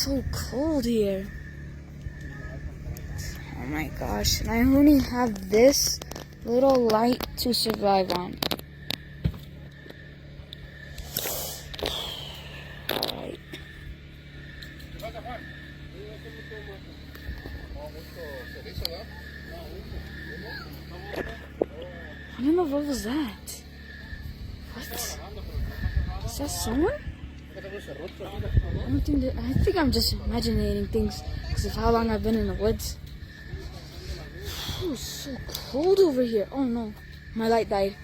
so cold here. Oh my gosh, and I only have this little light to survive on. Alright. I don't know, what was that? What? Is that someone? I think I'm just imagining things because of how long I've been in the woods. Oh, it's so cold over here. Oh no, my light died.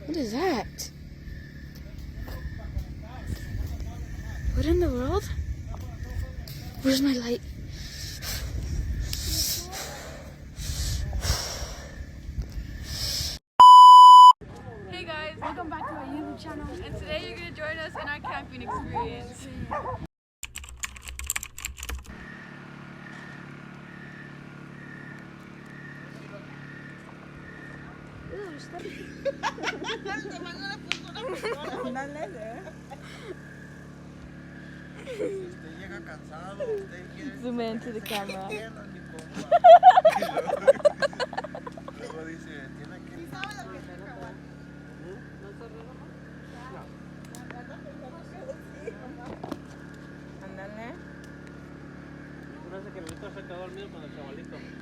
What is that? What in the world? Where's my light? Hey guys, welcome back to my YouTube channel, and today you're going to join us in our camping experience. Zoom into the camera.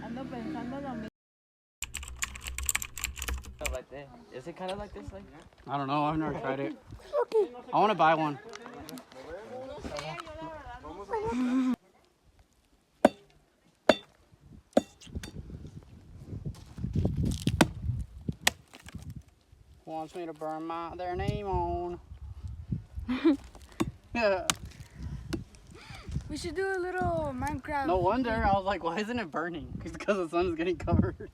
Ando pensando lo mismo. Right there. Is it kind of like this? Like? I don't know. I've never tried it. Okay. I want to buy one. Wants me to burn their name on. Yeah. We should do a little Minecraft. No wonder. I was like, why isn't it burning? It's because the sun is getting covered.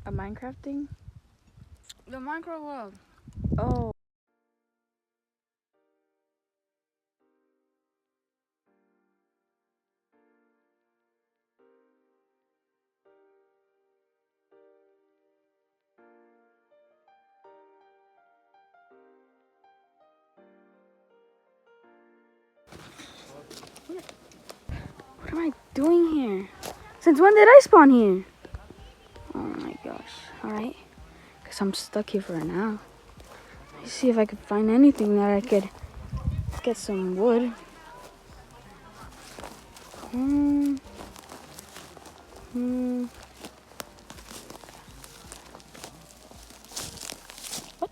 A Minecraft thing? The Minecraft world. Oh. What am I doing here? Since when did I spawn here? Oh my gosh. Alright. Guess I'm stuck here for now. Let's see if I could find anything that I could get some wood. What?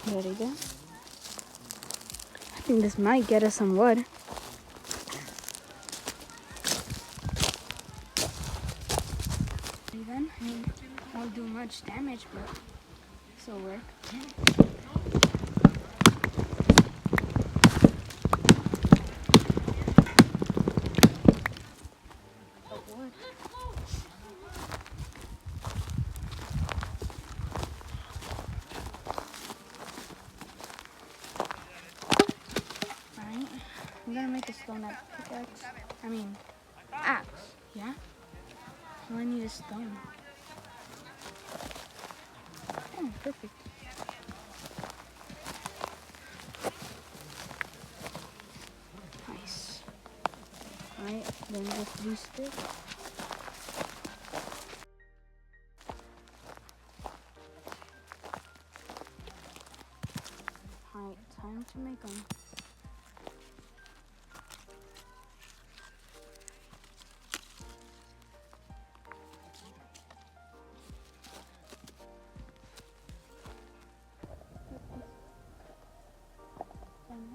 There we go. I think this might get us some wood. Then it won't do much damage, but this'll work. Wood. Alright, I'm gonna make a stone pickaxe. I mean, axe, yeah? Well, I need a stone. Oh, perfect. Nice. Alright, then just do sticks. Alright, time to make them.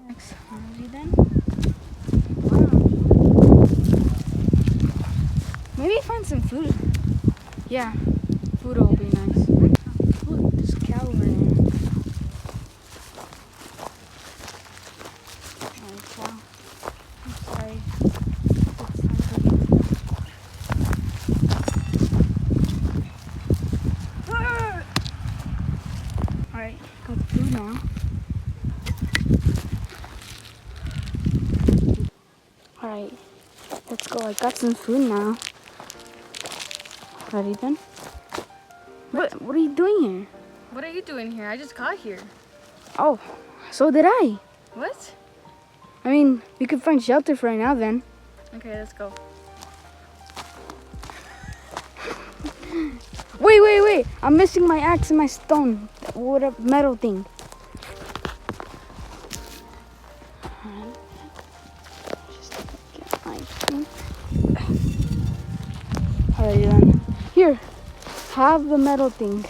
Next, already then. Wow. Maybe find some food. Yeah, food will be nice. Look, there's a cow over there. Alright, cow. I'm sorry. Alright, got food now. Alright, let's go. I got some food now. Ready then? What are you doing here? What are you doing here? I just got here. Oh, so did I. What? I mean, we could find shelter for right now then. Okay, let's go. Wait. I'm missing my axe and my stone. What a metal thing. Alright. Just get my thing. Alright then. Here. Have the metal thing.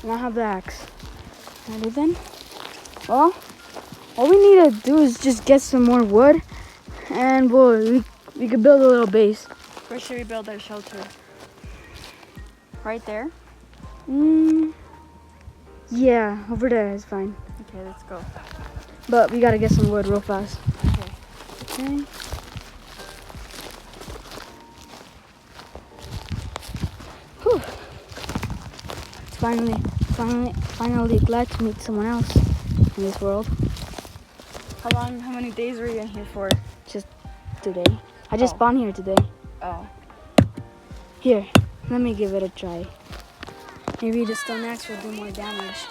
And I have the axe. Ready then? Well, all we need to do is just get some more wood. And we could build a little base. Where should we build our shelter? Right there? Yeah, over there is fine. Okay, let's go. But we gotta get some wood real fast. Okay. Okay. Whew. It's finally glad to meet someone else in this world. How many days were you in here for? Just today. I just spawned here today. Oh. Here, let me give it a try. Maybe the stone axe will do more damage.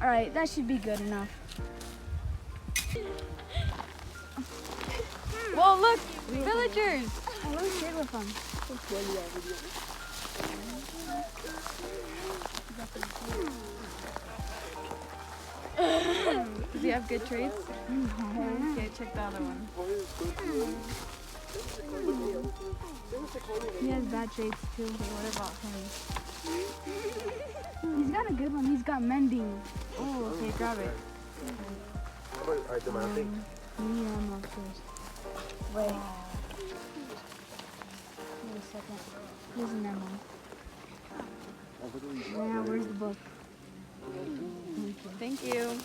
Alright, that should be good enough. Whoa, look! Villagers! Oh, where's Taylor from? Does he have good traits? Okay, check the other one. He has bad traits too. Okay, what about him? He's got a good one. He's got mending. Oh, okay, grab it. We need ammo first. Wait. Wait a second. Here's an ammo. Now, where's the book? Thank you.